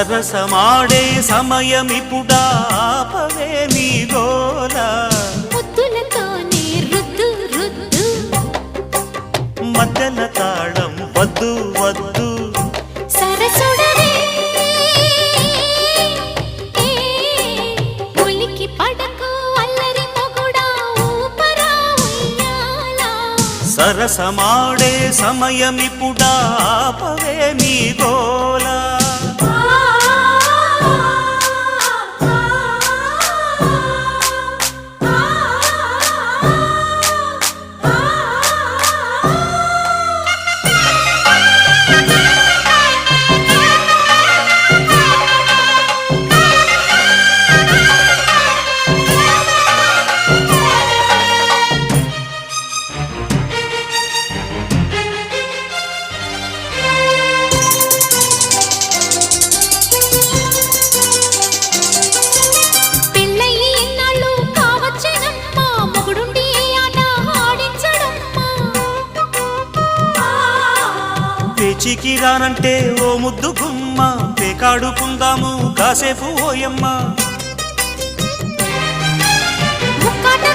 సరసమాడే సమయమిపుడా ఆపవే నీ గోల ముద్దులతోనే రుద్దు రుద్దు మధ్యల తాళం వద్దు వద్దు సరసుడవే ఉలికి పడకు అల్లరి మొగుడా ఊపరా ఉయ్యాలా సరసమాడే సమయమిపుడా ఆపవే నీ గోల పేచికి రానంటే ఓ ముద్దు గుమ్మ పేకాడుకుందాము కాసేపు ఓయమ్మ ముక్కాట